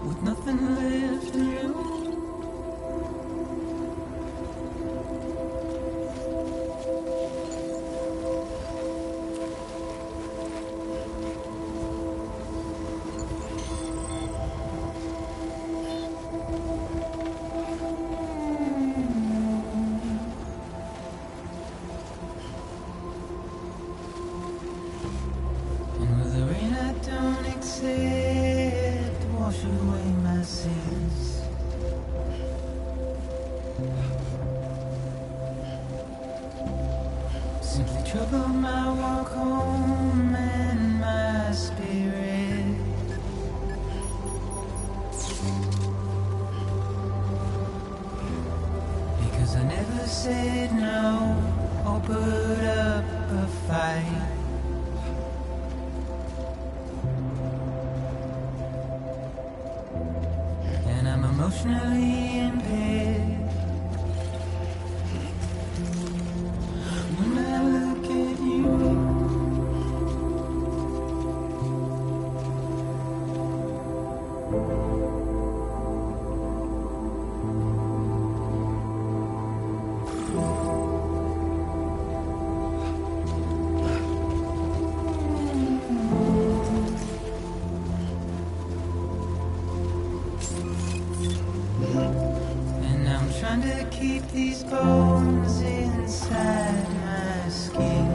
with nothing left to lose. Wash away my sins. Simply trouble my walk home and my spirit. Because I never said no or put up a fight. Emotionally impaired. When I look at you, trying to keep these bones inside my skin.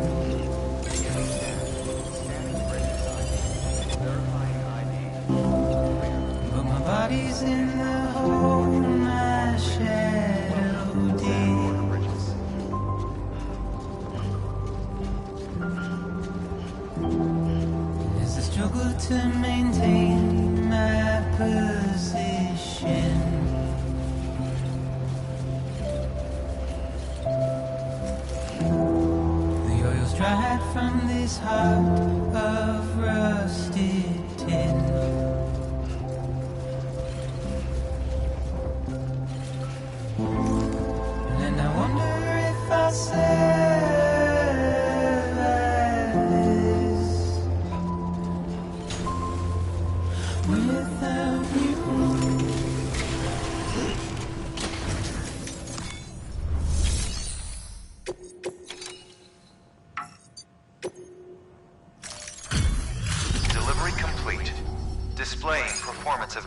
But my body's in the hole my shadow did. As I struggle to maintain my position, dried from this heart of rusted tin. And I wonder if I survive this without you. Displaying performance of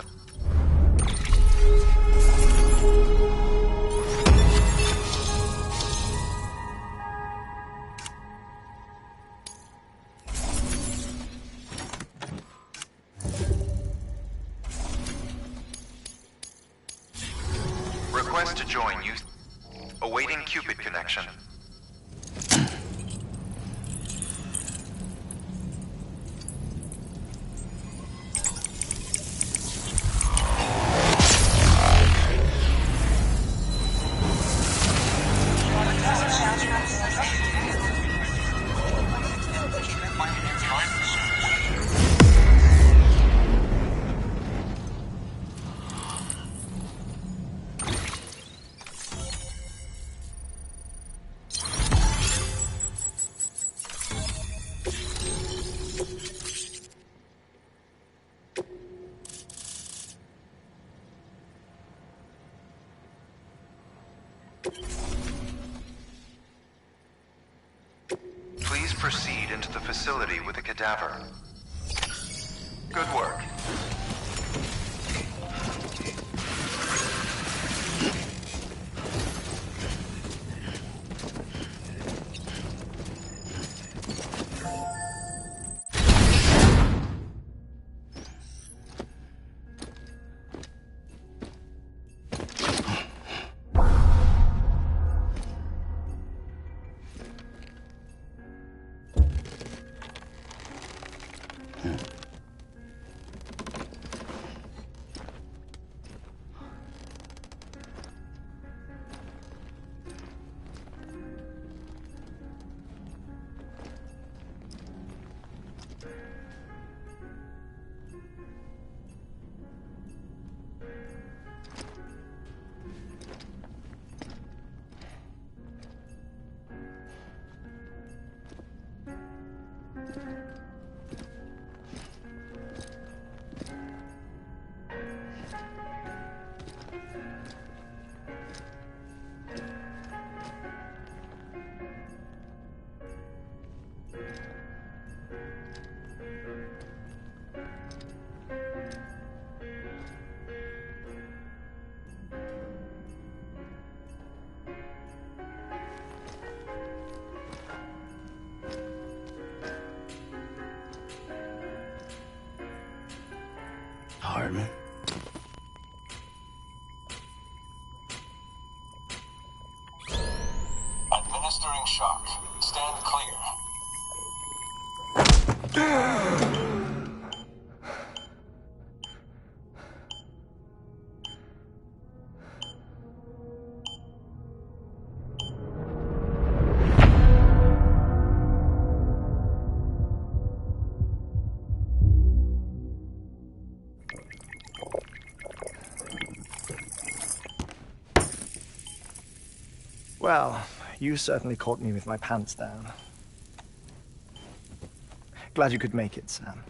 request to join you. Awaiting Cupid connection. Please proceed into the facility with the cadaver. Good work. Hartman? Administering shock. Stand clear. Well, you certainly caught me with my pants down. Glad you could make it, Sam.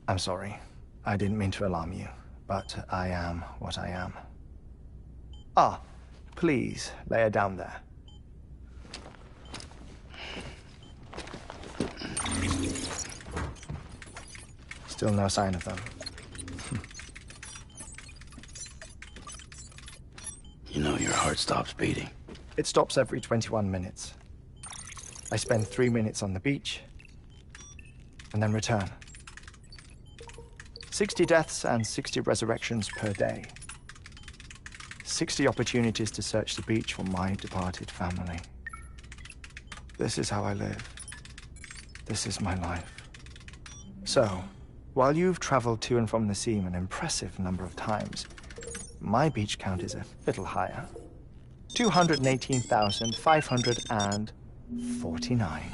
I'm sorry. I didn't mean to alarm you, but I am what I am. Ah, please, lay her down there. Still no sign of them. You know your heart stops beating. It stops every 21 minutes. I spend 3 minutes on the beach, and then return. 60 deaths and 60 resurrections per day. 60 opportunities to search the beach for my departed family. This is how I live. This is my life. So, while you've traveled to and from the scene an impressive number of times, my beach count is a little higher. 218,549.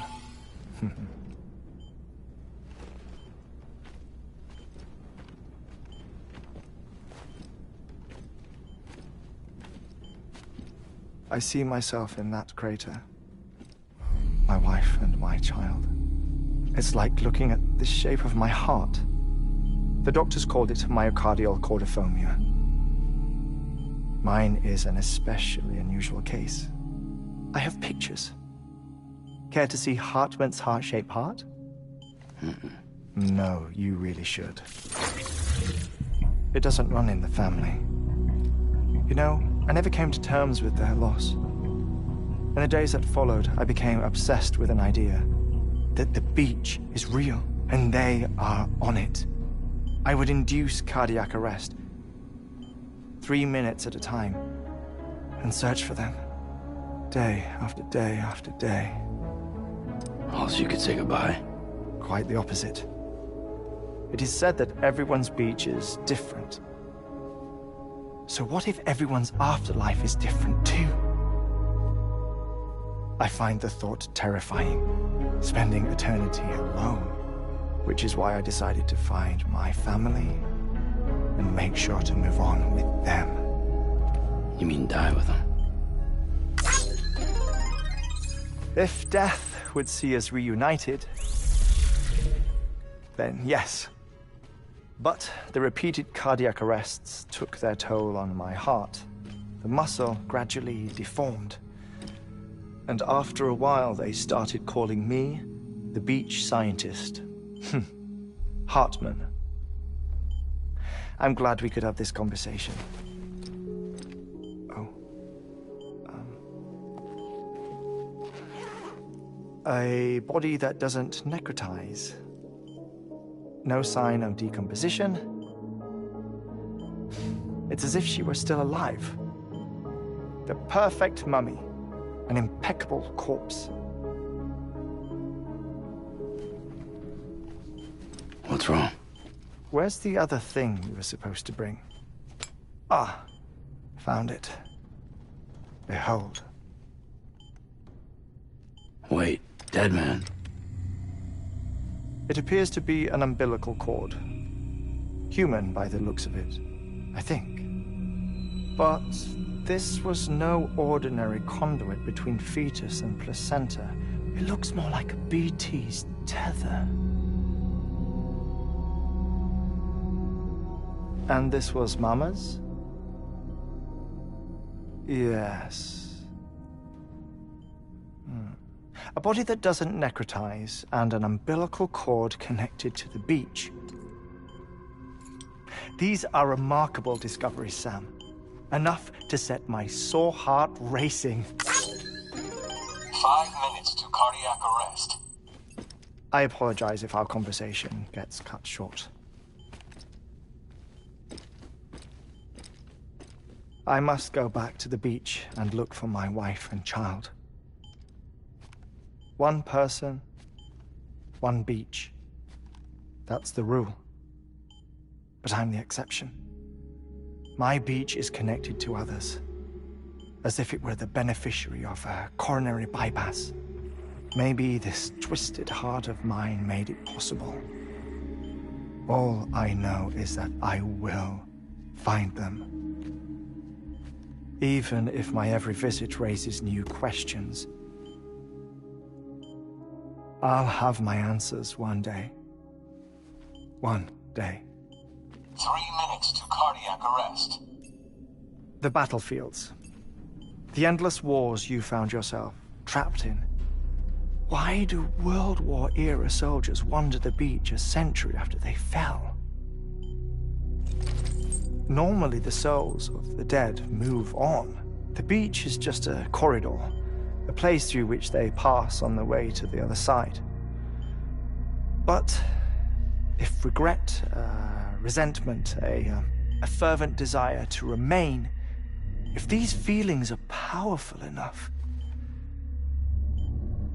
I see myself in that crater. My wife and my child. It's like looking at the shape of my heart. The doctors called it myocardial cordiformia. Mine is an especially unusual case. I have pictures. Care to see Hartman's heart-shaped heart? No, you really should. It doesn't run in the family. You know, I never came to terms with their loss. In the days that followed, I became obsessed with an idea that the beach is real and they are on it. I would induce cardiac arrest, 3 minutes at a time, and search for them, day after day after day. Also, you could say goodbye. Quite the opposite. It is said that everyone's beach is different. So what if everyone's afterlife is different too? I find the thought terrifying, spending eternity alone, which is why I decided to find my family and make sure to move on with them. You mean die with them? If death would see us reunited, then yes. But the repeated cardiac arrests took their toll on my heart. The muscle gradually deformed. And after a while, they started calling me the beach scientist. Hartman. I'm glad we could have this conversation. Oh. A body that doesn't necrotize. No sign of decomposition. It's as if she were still alive. The perfect mummy. An impeccable corpse. What's wrong? Where's the other thing you were supposed to bring? Ah, found it. Behold. Wait, dead man. It appears to be an umbilical cord. Human by the looks of it, I think. But this was no ordinary conduit between fetus and placenta. It looks more like a BT's tether. And this was Mama's? Yes. A body that doesn't necrotize and an umbilical cord connected to the beach. These are remarkable discoveries, Sam. Enough to set my sore heart racing. 5 minutes to cardiac arrest. I apologize if our conversation gets cut short. I must go back to the beach and look for my wife and child. One person, one beach. That's the rule. But I'm the exception. My beach is connected to others, as if it were the beneficiary of a coronary bypass. Maybe this twisted heart of mine made it possible. All I know is that I will find them. Even if my every visit raises new questions, I'll have my answers one day. One day. 3 minutes to cardiac arrest. The battlefields. The endless wars you found yourself trapped in. Why do World War-era soldiers wander the beach a century after they fell? Normally the souls of the dead move on. The beach is just a corridor, a place through which they pass on the way to the other side. But if regret, resentment, a fervent desire to remain, if these feelings are powerful enough,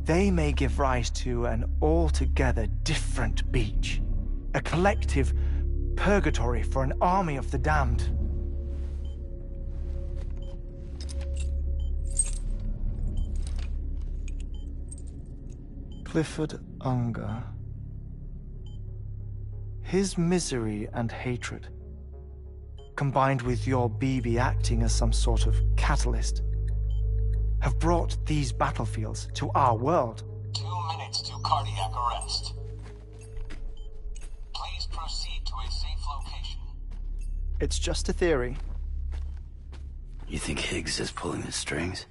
they may give rise to an altogether different beach, a collective purgatory for an army of the damned. Clifford Unger. His misery and hatred, combined with your BB acting as some sort of catalyst, have brought these battlefields to our world. 2 minutes to cardiac arrest. Please proceed to a safe location. It's just a theory. You think Higgs is pulling the strings?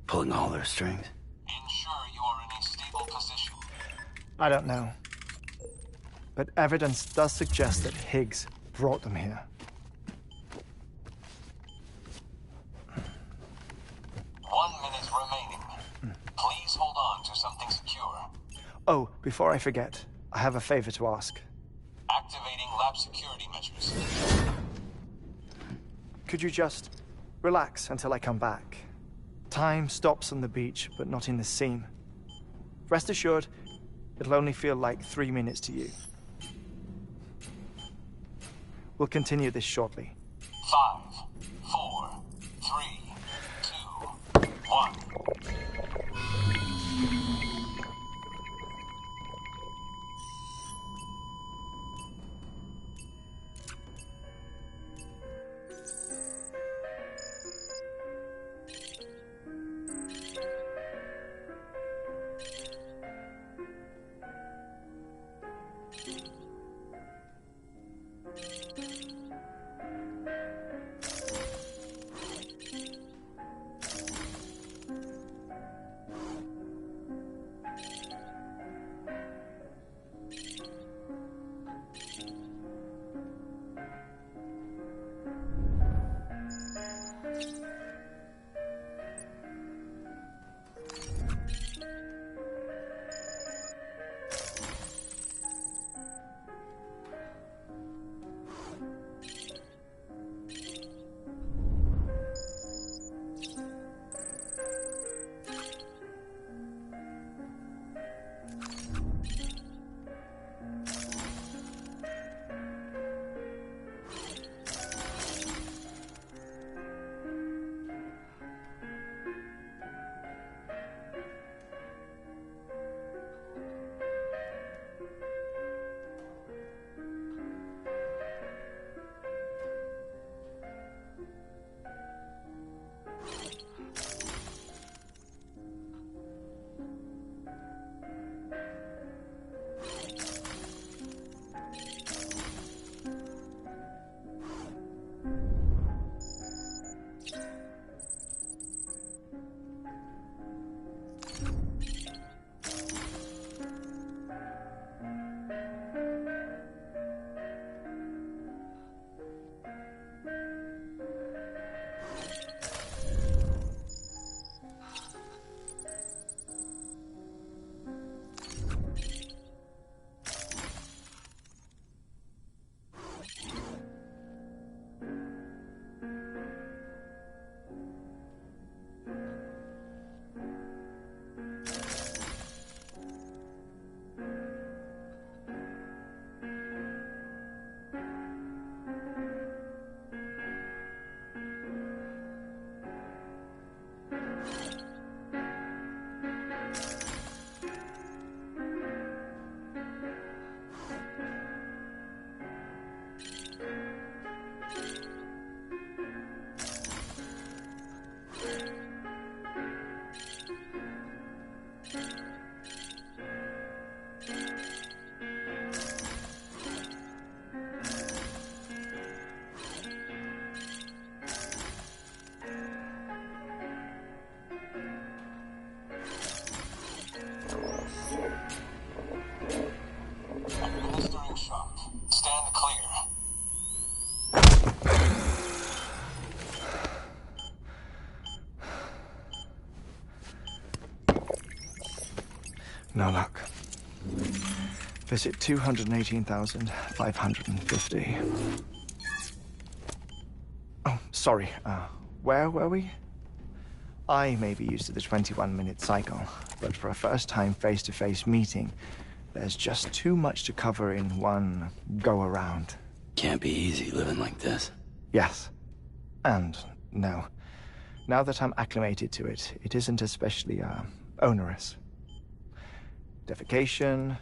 Pulling all their strings? Ensure you are in a stable position. I don't know. But evidence does suggest that Higgs brought them here. 1 minute remaining. Please hold on to something secure. Oh, before I forget, I have a favor to ask. Activating lab security measures. Could you just relax until I come back? Time stops on the beach, but not in the scene. Rest assured, it'll only feel like 3 minutes to you. We'll continue this shortly. 5, 4, 3, 2, 1. No luck. Visit 218,550. Oh, sorry. Where were we? I may be used to the 21-minute cycle, but for a first-time face-to-face meeting, there's just too much to cover in one go-around. Can't be easy living like this. Yes. And no. Now that I'm acclimated to it, it isn't especially, onerous. Defecation,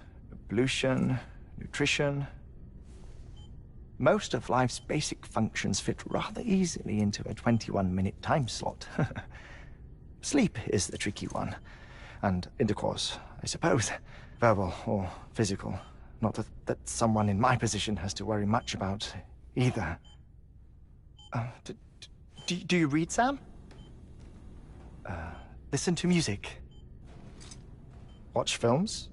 pollution, nutrition. Most of life's basic functions fit rather easily into a 21-minute time slot. Sleep is the tricky one. And intercourse, I suppose. Verbal or physical. Not that someone in my position has to worry much about either. Do you read, Sam? Listen to music. Watch films?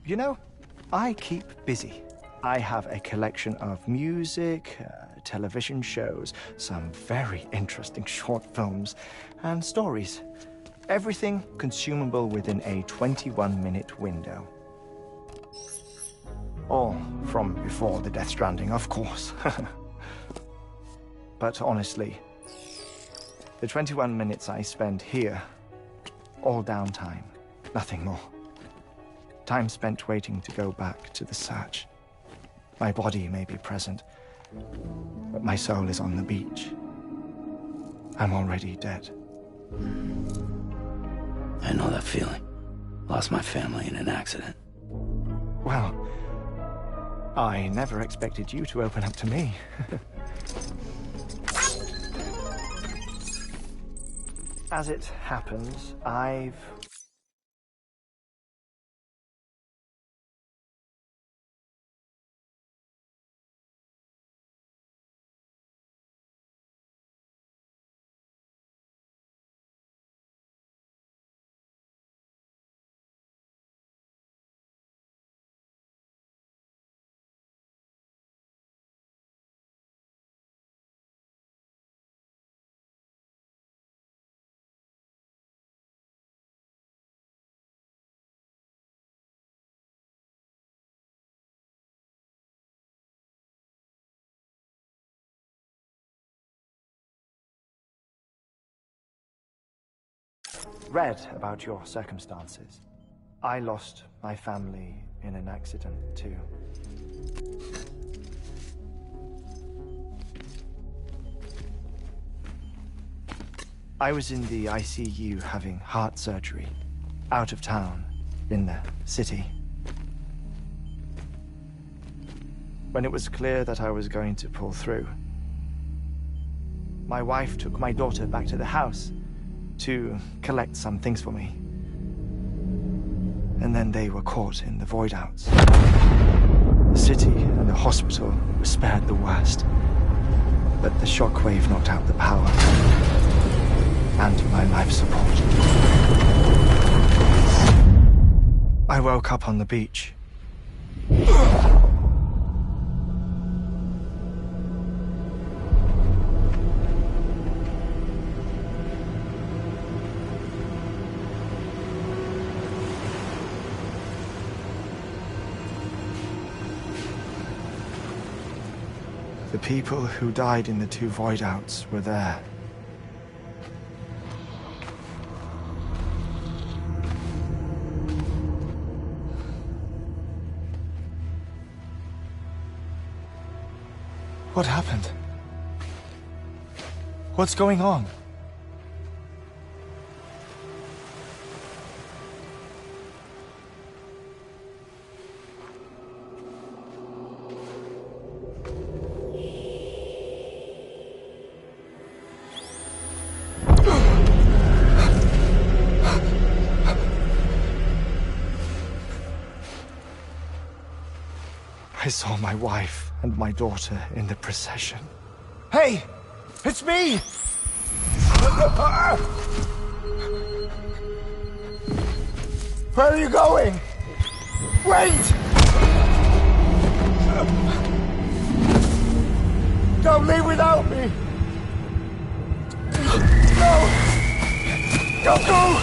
You know, I keep busy. I have a collection of music, television shows, some very interesting short films, and stories. Everything consumable within a 21-minute window. All from before the Death Stranding, of course. But honestly, the 21 minutes I spend here, all downtime, nothing more. Time spent waiting to go back to the search. My body may be present, but my soul is on the beach. I'm already dead. I know that feeling. Lost my family in an accident. Well, I never expected you to open up to me. As it happens, I've... read about your circumstances. I lost my family in an accident, too. I was in the ICU having heart surgery, out of town, in the city. When it was clear that I was going to pull through, my wife took my daughter back to the house to collect some things for me. And then they were caught in the void-outs. The city and the hospital were spared the worst, but the shockwave knocked out the power and my life support. I woke up on the beach. The people who died in the 2 void outs were there. What happened? What's going on? I saw my wife and my daughter in the procession. Hey! It's me! Where are you going? Wait! Don't leave without me! No! Don't go!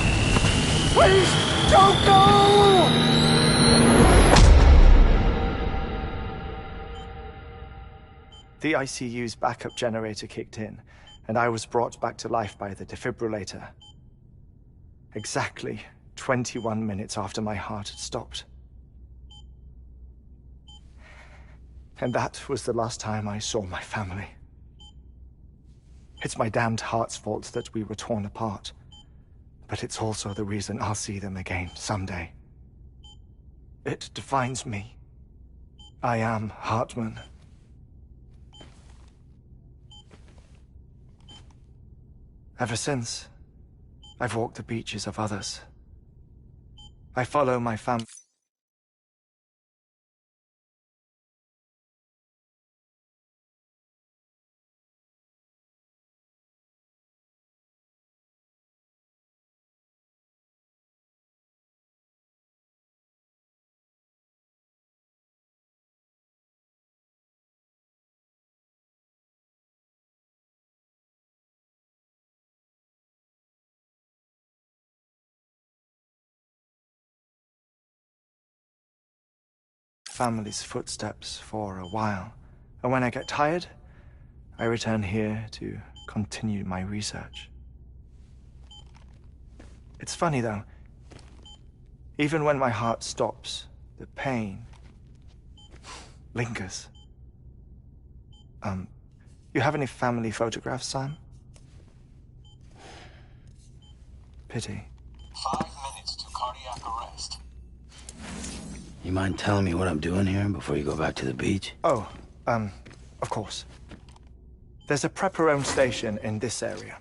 Please, don't go! The ICU's backup generator kicked in, and I was brought back to life by the defibrillator. Exactly 21 minutes after my heart had stopped. And that was the last time I saw my family. It's my damned heart's fault that we were torn apart, but it's also the reason I'll see them again someday. It defines me. I am Hartman. Ever since, I've walked the beaches of others. I follow my family's footsteps for a while, and when I get tired, I return here to continue my research. It's funny though, even when my heart stops, the pain lingers. You have any family photographs, Sam? Pity. 5 minutes to cardiac arrest. You mind telling me what I'm doing here before you go back to the beach? Oh, of course. There's a prep-your-own station in this area.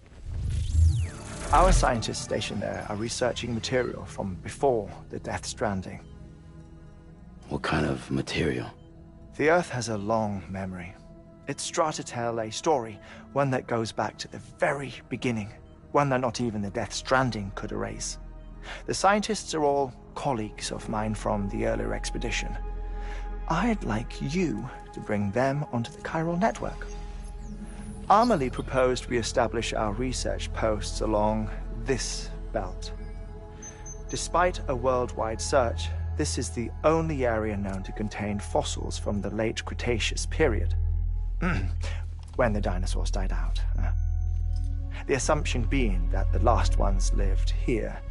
Our scientists stationed there are researching material from before the Death Stranding. What kind of material? The Earth has a long memory. It's trying to tell a story, one that goes back to the very beginning, one that not even the Death Stranding could erase. The scientists are all colleagues of mine from the earlier expedition. I'd like you to bring them onto the chiral network. Amelie proposed we establish our research posts along this belt. Despite a worldwide search, this is the only area known to contain fossils from the late Cretaceous period, when the dinosaurs died out. The assumption being that the last ones lived here,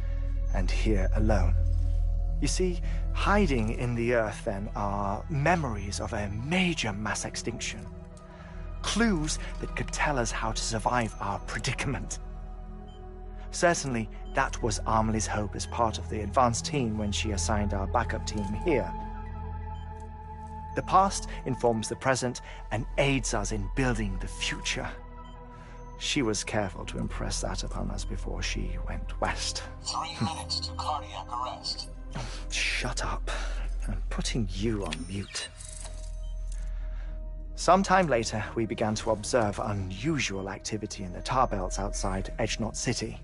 and here alone. You see, hiding in the Earth, then, are memories of a major mass extinction. Clues that could tell us how to survive our predicament. Certainly, that was Amelie's hope as part of the advanced team when she assigned our backup team here. The past informs the present and aids us in building the future. She was careful to impress that upon us before she went west. 3 minutes to cardiac arrest. Shut up. I'm putting you on mute. Sometime later, we began to observe unusual activity in the tar belts outside Edgenot City.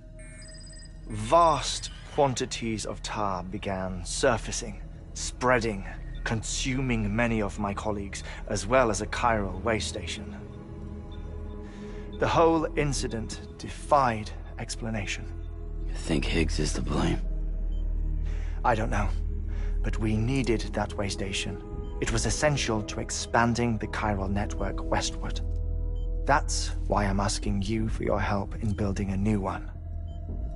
Vast quantities of tar began surfacing, spreading, consuming many of my colleagues, as well as a chiral waste station. The whole incident defied explanation. You think Higgs is to blame? I don't know, but we needed that way station. It was essential to expanding the chiral network westward. That's why I'm asking you for your help in building a new one.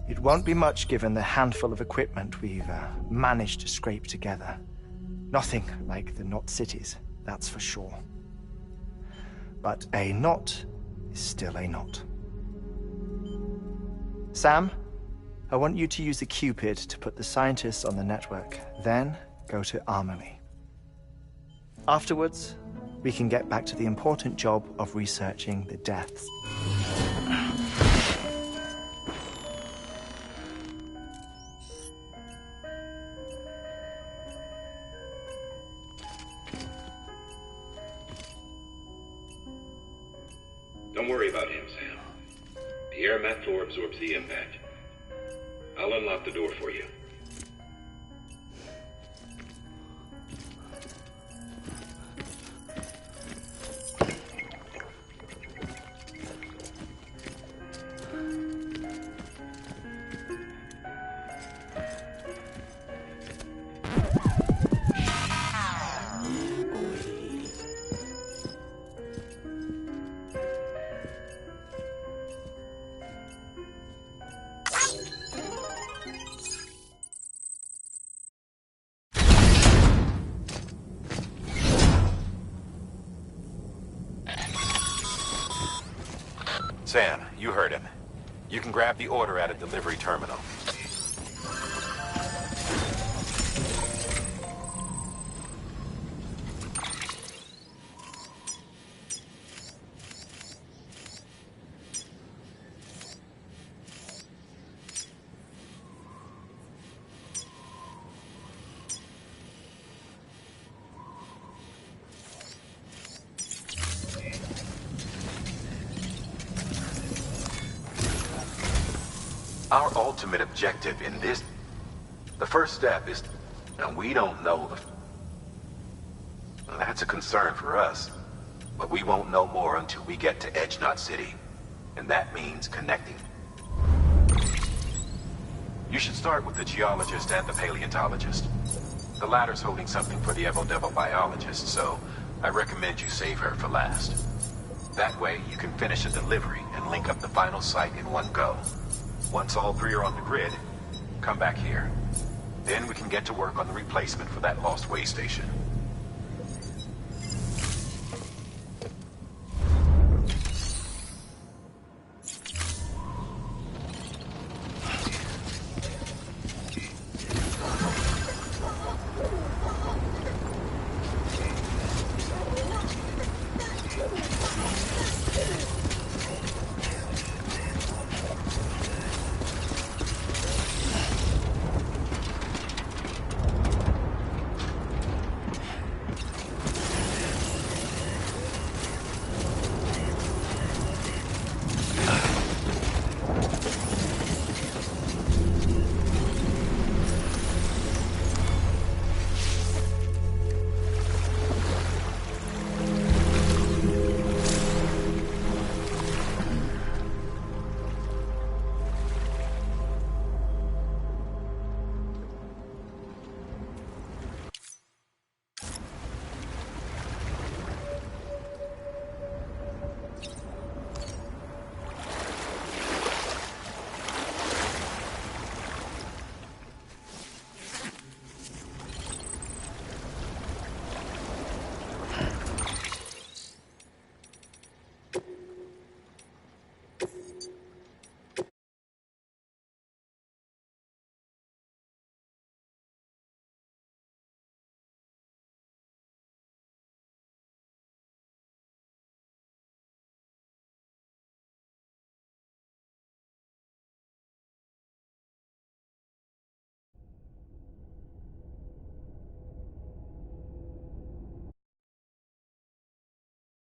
It won't be much given the handful of equipment we've managed to scrape together. Nothing like the Knot cities, that's for sure. But a knot is still a knot. Sam, I want you to use the Cupid to put the scientists on the network, then go to Armory. Afterwards, we can get back to the important job of researching the deaths. Don't worry about him, Sam. The air mat floor absorbs the impact. I'll unlock the door for you. Sam, you heard him. You can grab the order at a delivery terminal. Our ultimate objective in this... The first step is... And we don't know if... That's a concern for us. But we won't know more until we get to Edge Knot City. And that means connecting. You should start with the geologist and the paleontologist. The latter's holding something for the Evo-Devo biologist, so I recommend you save her for last. That way, you can finish a delivery and link up the final site in one go. Once all three are on the grid, come back here. Then we can get to work on the replacement for that lost way station.